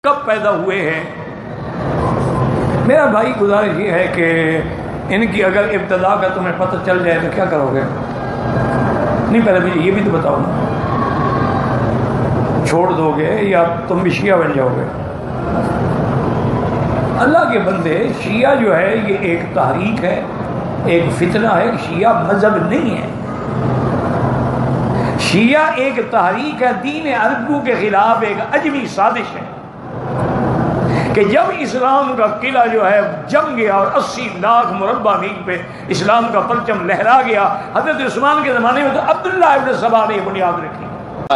کب پیدا ہوئے ہیں؟ میرا بھائی گزارش یہ ہے کہ ان کی اگر ابتدا کا تمہیں پتہ چل جائے تو کیا کرو گے؟ نہیں، پہلے مجھے یہ بھی تو بتاؤ نا، چھوڑ دو گے یا تم بھی شیعہ بن جاؤ گے؟ اللہ کے بندے، شیعہ جو ہے یہ ایک تحریک ہے، ایک فتنہ ہے۔ شیعہ مذہب نہیں ہے، شیعہ ایک تحریک ہے، دین اربو کے خلاف ایک عجمی سازش ہے کہ جب اسلام کا قلعہ جو ہے جم گیا اور 80 لاکھ مربع میل پہ اسلام کا پرچم لہرا گیا، حضرت عثمان کے زمانے میں تو عبداللہ ابن سبا نے یہ بنیاد رکھی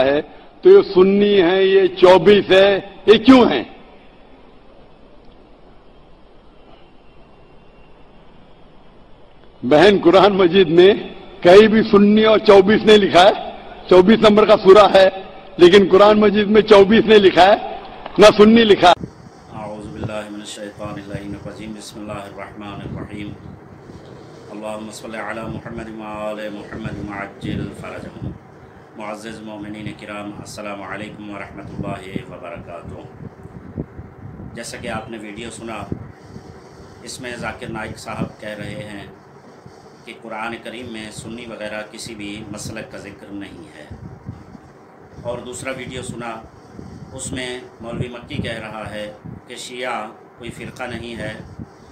ہے۔ تو یہ سنی ہیں، یہ 24 ہے، یہ کیوں ہیں؟ بہن قرآن مجید میں کہیں بھی سنی اور 24 نہیں لکھا ہے، 24 نمبر کا سورہ ہے، لیکن قرآن مجید میں 24 نہیں لکھا ہے، نہ سنی لکھا ہے۔ اعوذ باللہ من الشیطان الرجیم، بسم اللہ الرحمن الرحیم، اللہم صلی علی محمد وآل محمد وعجل فرجہم۔ معزز مومنین کرام، السلام علیکم ورحمۃ اللہ وبرکاتہ۔ جیسا کہ آپ نے ویڈیو سنا، اس میں ذاکر نائک صاحب کہہ رہے ہیں کہ قرآن کریم میں سنی وغیرہ کسی بھی مسلک کا ذکر نہیں ہے، اور دوسرا ویڈیو سنا، اس میں مولوی مکی کہہ رہا ہے کہ شیعہ کوئی فرقہ نہیں ہے،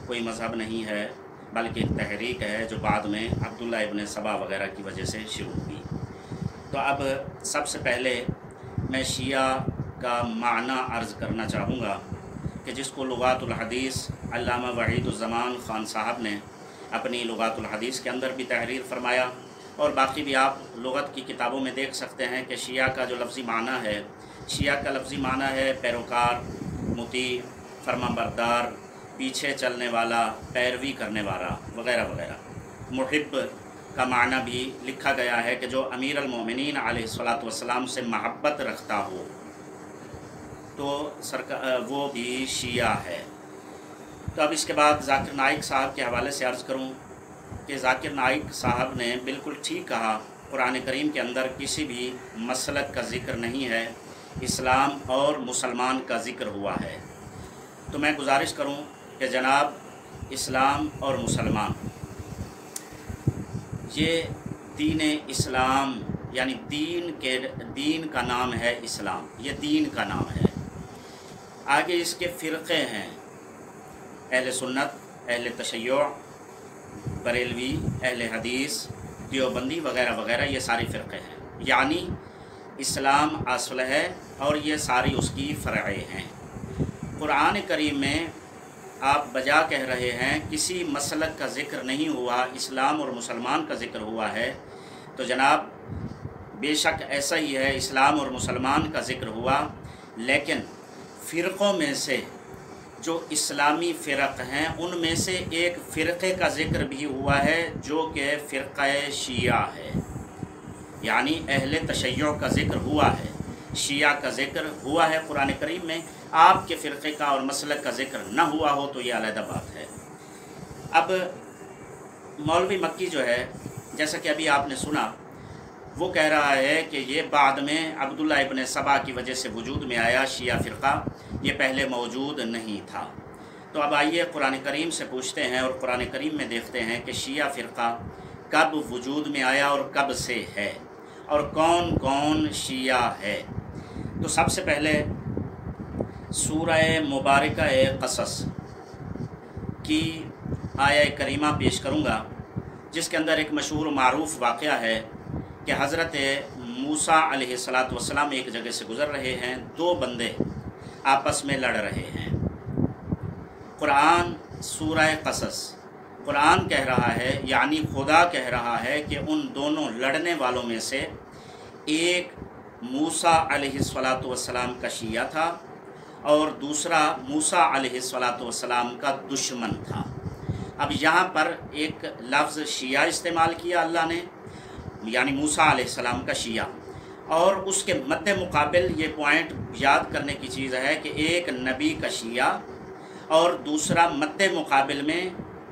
کوئی مذہب نہیں ہے، بلکہ ایک تحریک ہے جو بعد میں عبداللہ ابن سبا وغیرہ کی وجہ سے شروع ہوئی۔ تو اب سب سے پہلے میں شیعہ کا معنی عرض کرنا چاہوں گا کہ جس کو لغات الحدیث علامہ وحید الزمان خان صاحب نے اپنی لغات الحدیث کے اندر بھی تحریر فرمایا، اور باقی بھی آپ لغت کی کتابوں میں دیکھ سکتے ہیں کہ شیعہ کا جو لفظی معنی ہے، شیعہ کا لفظی معنی ہے پیروکار، مطیع، فرمانبردار، پیچھے چلنے والا، پیروی کرنے والا وغیرہ وغیرہ۔ محب کا معنی بھی لکھا گیا ہے کہ جو امیر المومنین علیہ الصلاۃ والسلام سے محبت رکھتا ہو تو وہ بھی شیعہ ہے۔ تو اب اس کے بعد ذاکر نائک صاحب کے حوالے سے عرض کروں کہ ذاکر نائک صاحب نے بالکل ٹھیک کہا، قرآن کریم کے اندر کسی بھی مسلک کا ذکر نہیں ہے، اسلام اور مسلمان کا ذکر ہوا ہے۔ تو میں گزارش کروں کہ جناب اسلام اور مسلمان، یہ دین اسلام یعنی دین کا نام ہے اسلام، یہ دین کا نام ہے۔ آگے اس کے فرقے ہیں، اہل سنت، اہل تشیع، بریلوی، اہل حدیث، دیوبندی وغیرہ وغیرہ، یہ سارے فرقے ہیں۔ یعنی اسلام اصل ہے اور یہ ساری اس کی فرعیں ہیں۔ قرآن کریم میں آپ بجا کہہ رہے ہیں کسی مسلک کا ذکر نہیں ہوا، اسلام اور مسلمان کا ذکر ہوا ہے، تو جناب بے شک ایسا ہی ہے، اسلام اور مسلمان کا ذکر ہوا، لیکن فرقوں میں سے جو اسلامی فرق ہیں ان میں سے ایک فرقے کا ذکر بھی ہوا ہے جو کہ فرقہ شیعہ ہے، یعنی اہل تشیع کا ذکر ہوا ہے، شیعہ کا ذکر ہوا ہے قرآن کریم میں۔ آپ کے فرقے کا اور مسلک کا ذکر نہ ہوا ہو تو یہ علیحدہ بات ہے۔ اب مولوی مکی جو ہے، جیسا کہ ابھی آپ نے سنا، وہ کہہ رہا ہے کہ یہ بعد میں عبداللہ ابن سبا کی وجہ سے وجود میں آیا شیعہ فرقہ، یہ پہلے موجود نہیں تھا۔ تو اب آئیے قرآن کریم سے پوچھتے ہیں اور قرآن کریم میں دیکھتے ہیں کہ شیعہ فرقہ کب وجود میں آیا اور کب سے ہے، اور کون کون شیعہ ہے۔ تو سب سے پہلے سورہ مبارکہ قصص کی آیہ کریمہ پیش کروں گا، جس کے اندر ایک مشہور و معروف واقعہ ہے کہ حضرت موسیٰ علیہ السلام ایک جگہ سے گزر رہے ہیں، دو بندے آپس میں لڑ رہے ہیں۔ قرآن سورہ قصص، قرآن کہہ رہا ہے، یعنی خدا کہہ رہا ہے کہ ان دونوں لڑنے والوں میں سے ایک موسیٰ علیہ السلام کا شیعہ تھا اور دوسرا موسیٰ علیہ السلام کا دشمن تھا۔ اب یہاں پر ایک لفظ شیعہ استعمال کیا اللہ نے، یعنی موسیٰ علیہ السلام کا شیعہ، اور اس کے مد مقابل یہ پوائنٹ یاد کرنے کی چیز ہے کہ ایک نبی کا شیعہ اور دوسرا مد مقابل میں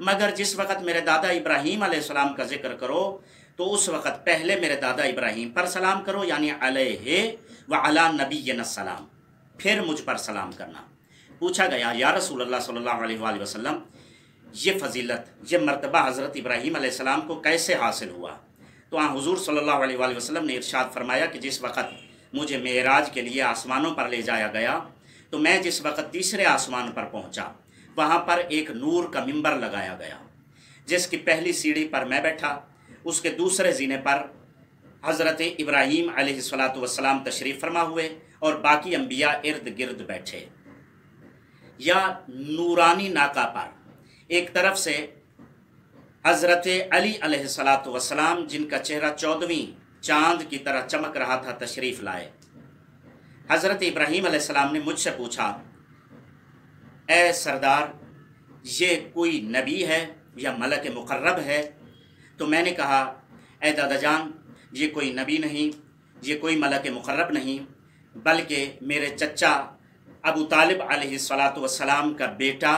مگر جس وقت میرے دادا ابراہیم علیہ السلام کا ذکر کرو تو اس وقت پہلے میرے دادا ابراہیم پر سلام کرو، یعنی علیہ وعلی نبینا السلام، پھر مجھ پر سلام کرنا۔ پوچھا گیا یا رسول اللہ صلی اللہ علیہ وآلہ وسلم، یہ فضیلت، یہ مرتبہ حضرت ابراہیم علیہ السلام کو کیسے حاصل ہوا؟ تو حضور صلی اللہ علیہ وآلہ وسلم نے ارشاد فرمایا کہ جس وقت مجھے معراج کے لیے آسمانوں پر لے جایا گیا تو میں جس وقت تیسرے آسمان پر پہنچا، وہاں پر ایک نور کا منبر لگایا گیا، جس کی پہلی سیڑھی پر میں بیٹھا، اس کے دوسرے زینے پر حضرت ابراہیم علیہ السلام تشریف فرما ہوئے اور باقی انبیاء ارد گرد بیٹھے۔ یا نورانی ناقہ پر ایک طرف سے حضرت علی علیہ السلام، جن کا چہرہ 14ویں چاند کی طرح چمک رہا تھا، تشریف لائے۔ حضرت ابراہیم علیہ السلام نے مجھ سے پوچھا، اے سردار، یہ کوئی نبی ہے یا ملک مقرب ہے؟ تو میں نے کہا، اے دادا جان، یہ کوئی نبی نہیں، یہ کوئی ملک مقرب نہیں، بلکہ میرے چچا ابو طالب علیہ السلام کا بیٹا،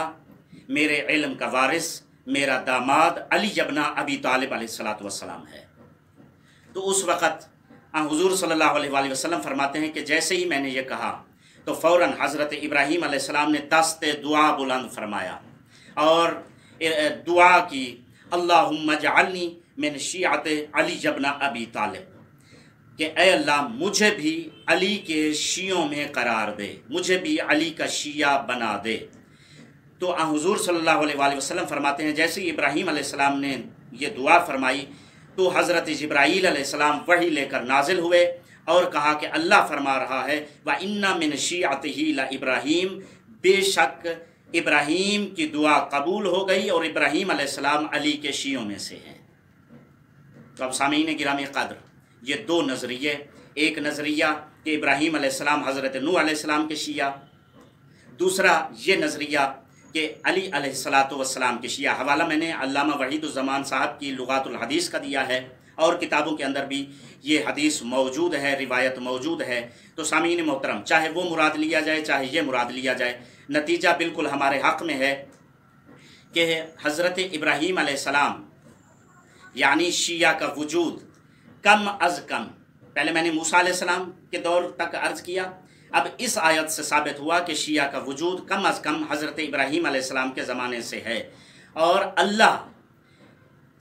میرے علم کا وارث، میرا داماد علی ابن ابی طالب علیہ السلام ہے۔ تو اس وقت حضور صلی اللہ علیہ وآلہ وسلم فرماتے ہیں کہ جیسے ہی میں نے یہ کہا تو فوراً حضرت ابراہیم علیہ السلام نے دست دعا بلند فرمایا اور دعا کی، اللہم اجعلنی من شیعت علی ابن ابی طالب، کہ اے اللہ مجھے بھی علی کے شیعوں میں قرار دے، مجھے بھی علی کا شیعہ بنا دے۔ تو حضور صلی اللہ علیہ وآلہ وسلم فرماتے ہیں جیسے ہی ابراہیم علیہ السلام نے یہ دعا فرمائی تو حضرت جبرائیل علیہ السلام وحی لے کر نازل ہوئے اور کہا کہ اللہ فرما رہا ہے وَإِنَّ مِنْ شِيعَتِهِ لَإِبْرَاهِيمَ، بے شک ابراہیم کی دعا قبول ہو گئی اور ابراہیم علیہ السلام علی کے شیعوں میں سے ہیں۔ تو اب سامعین گرامی قدر، یہ دو نظریے، ایک نظریہ کہ ابراہیم علیہ السلام حضرت نوح علیہ السلام کے شیعہ، دوسرا یہ نظریہ کہ علی علیہ السلام کے شیعہ۔ حوالہ میں نے علامہ وحید الزمان صاحب کی لغات الحدیث کا دیا ہے اور کتابوں کے اندر بھی یہ حدیث موجود ہے، روایت موجود ہے۔ تو سامعین محترم، چاہے وہ مراد لیا جائے چاہے یہ مراد لیا جائے، نتیجہ بالکل ہمارے حق میں ہے کہ حضرت ابراہیم علیہ السلام یعنی شیعہ کا وجود کم از کم، پہلے میں نے موسیٰ علیہ السلام کے دور تک عرض کیا، اب اس آیت سے ثابت ہوا کہ شیعہ کا وجود کم از کم حضرت ابراہیم علیہ السلام کے زمانے سے ہے، اور اللہ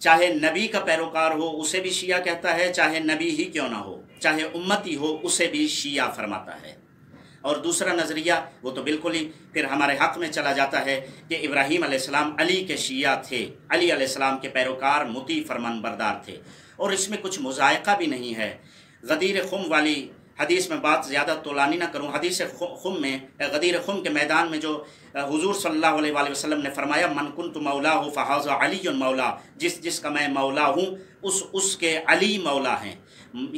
چاہے نبی کا پیروکار ہو اسے بھی شیعہ کہتا ہے، چاہے نبی ہی کیوں نہ ہو، چاہے امتی ہو اسے بھی شیعہ فرماتا ہے۔ اور دوسرا نظریہ وہ تو بالکل ہی پھر ہمارے حق میں چلا جاتا ہے کہ ابراہیم علیہ السلام علی کے شیعہ تھے، علی علیہ السلام کے پیروکار، مطیع فرمان بردار تھے، اور اس میں کچھ مذائقہ بھی نہیں ہے۔ غدیر خم والی حدیث میں بات زیادہ طولانی نہ کروں، حدیث خم میں، غدیر خم کے میدان میں جو حضور صلی اللہ علیہ وآلہ وسلم نے فرمایا من کنت مولاہ فہذا علی مولا، جس کا میں مولا ہوں اس کے علی مولا ہیں۔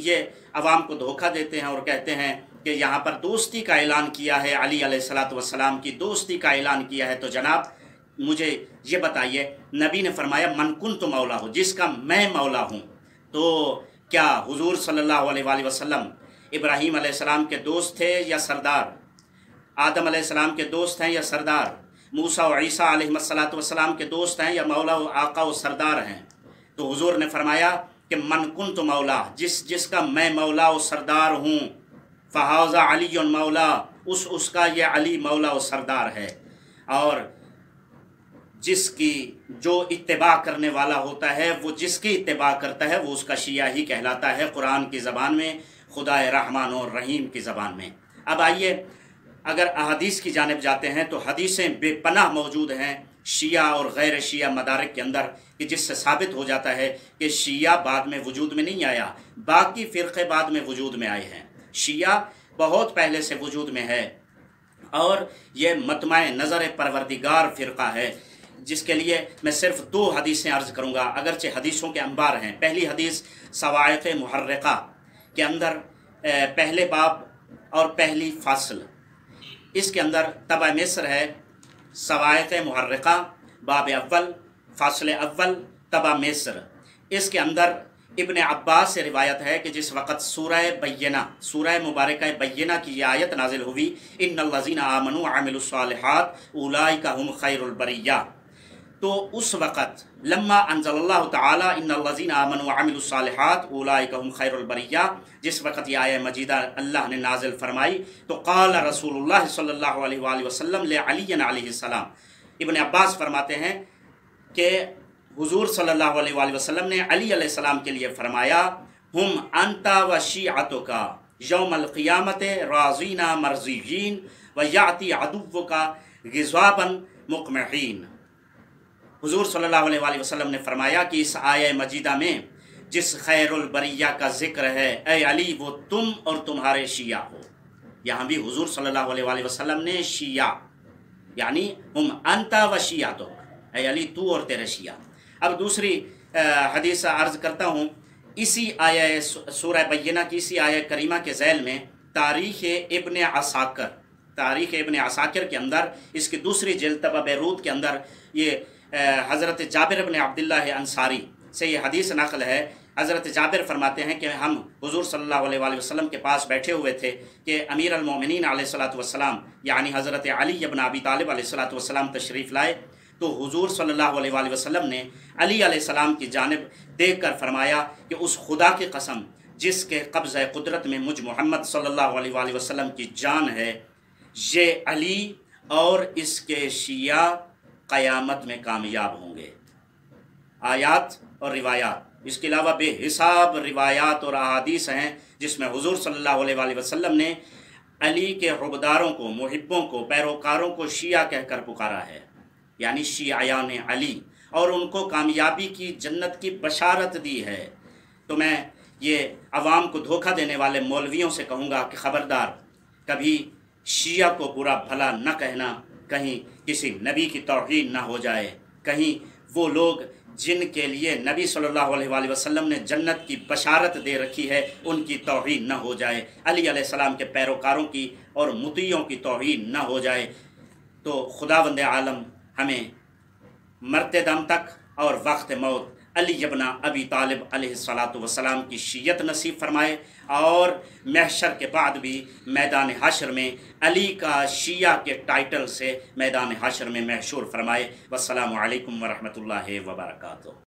یہ عوام کو دھوکہ دیتے ہیں اور کہتے ہیں کہ یہاں پر دوستی کا اعلان کیا ہے، علی علیہ السلام کی دوستی کا اعلان کیا ہے۔ تو جناب مجھے یہ بتائیے، نبی نے فرمایا من کنت مولا ہوں، جس کا میں مولا ہوں، تو کیا حضور صلی اللہ علیہ وآلہ وسلم ابراہیم علیہ السلام کے دوست تھے یا سردار؟ آدم علیہ السلام کے دوست ہیں یا سردار؟ موسیٰ و عیسیٰ علیہ السلام کے دوست ہیں یا مولا و آقا و سردار ہیں؟ تو حضور نے فرمایا کہ من کنت مولا، جس کا میں مولا و سردار ہوں، فہذا علی مولا، اس کا یہ علی مولا و سردار ہے۔ اور جس کی جو اتباع کرنے والا ہوتا ہے، وہ جس کی اتباع کرتا ہے وہ اس کا شیعہ ہی کہلاتا ہے، قرآن کی زبان میں، خدا رحمان اور رحیم کی زبان میں۔ اب آئیے اگر احادیث کی جانب جاتے ہیں تو حدیثیں بے پناہ موجود ہیں شیعہ اور غیر شیعہ مدارک کے اندر، کہ جس سے ثابت ہو جاتا ہے کہ شیعہ بعد میں وجود میں نہیں آیا، باقی فرقے بعد میں وجود میں آئے ہیں، شیعہ بہت پہلے سے وجود میں ہے، اور یہ مطمع نظر پروردگار فرقہ ہے، جس کے لیے میں صرف 2 حدیثیں عرض کروں گا، اگرچہ حدیثوں کے انبار ہیں۔ پہلی حدیث صواعق محرقہ کے اندر پہلے باب اور پہلی فصل، اس کے اندر طبع مصر ہے، صواعق محرقہ باب اول فصل اول طبع مصر۔ اس کے اندر ابن عباس سے روایت ہے کہ جس وقت سورہ مبارکہ بینہ کی یہ آیت نازل ہوئی، ان الذین آمنوا وعملوا الصالحات اولئک هم خیر البریہ، تو اس وقت لما انزل اللہ تعالی ان الذین آمنوا وعملوا الصالحات اولئک هم خیر البریہ، جس وقت یہ آیہ مجیدہ اللہ نے نازل فرمائی تو قال رسول اللہ صلی اللہ علیہ وآلہ وسلم لعلی علیہ السلام، ابن عباس فرماتے ہیں کہ حضور صلی اللہ علیہ وآلہ وسلم نے علی علیہ السلام کے لیے فرمایا ہم انت و شیعتک یوم القیامت راضین مرضیین و یاتی عدوک غضبا مقمحین۔ حضور صلی اللہ علیہ وآلہ وسلم نے فرمایا کہ اس آیہ مجیدہ میں جس خیر البریہ کا ذکر ہے اے علی وہ تم اور تمہارے شیعہ ہو۔ یہاں بھی حضور صلی اللہ علیہ وآلہ وسلم نے شیعہ یعنی ہم انت و شیعتک، اے علی تو اور تیرے شیعہ۔ اب دوسری حدیث عرض کرتا ہوں، اسی آیہ سورہ بینہ کی اسی آیہ کریمہ کے ذیل میں تاریخ ابن عساکر کے اندر اس کی دوسری جلد طبع بیروت کے اندر یہ حضرت جابر بن عبداللہ انصاری سے یہ حدیث نقل ہے۔ حضرت جابر فرماتے ہیں کہ ہم حضور صلی اللہ علیہ وآلہ وسلم کے پاس بیٹھے ہوئے تھے کہ امیر المومنین علیہ الصلوۃ والسلام یعنی حضرت علی بن ابی طالب علیہ الصلوۃ والسلام تشریف لائے، تو حضور صلی اللہ علیہ وآلہ وسلم نے علی علیہ السلام کی جانب دیکھ کر فرمایا کہ اس خدا کی قسم جس کے قبضہ قدرت میں مجھ محمد صلی اللہ علیہ وآلہ وسلم کی جان ہے، یہ علی اور اس کے شیعہ قیامت میں کامیاب ہوں گے۔ آیات اور روایات، اس کے علاوہ بے حساب روایات اور احادیث ہیں جس میں حضور صلی اللہ علیہ وآلہ وسلم نے علی کے عبداروں کو، محبوں کو، پیروکاروں کو شیعہ کہہ کر پکارا ہے، یعنی شیعیان علی، اور ان کو کامیابی کی جنت کی بشارت دی ہے۔ تو میں یہ عوام کو دھوکہ دینے والے مولویوں سے کہوں گا کہ خبردار، کبھی شیعہ کو برا بھلا نہ کہنا، کہیں کسی نبی کی توہین نہ ہو جائے، کہیں وہ لوگ جن کے لیے نبی صلی اللہ علیہ وآلہ وسلم نے جنت کی بشارت دے رکھی ہے ان کی توہین نہ ہو جائے، علی علیہ السلام کے پیروکاروں کی اور مطیعوں کی توہین نہ ہو جائے۔ تو خداوند عالم ہمیں مرتے دم تک اور وقت موت علی ابن ابی طالب علیہ الصلاۃ والسلام کی شیعت نصیب فرمائے، اور محشر کے بعد بھی میدان حشر میں علی کا شیعہ کے ٹائٹل سے میدان حشر میں محشور فرمائے۔ والسلام علیکم ورحمۃ اللہ وبرکاتہ۔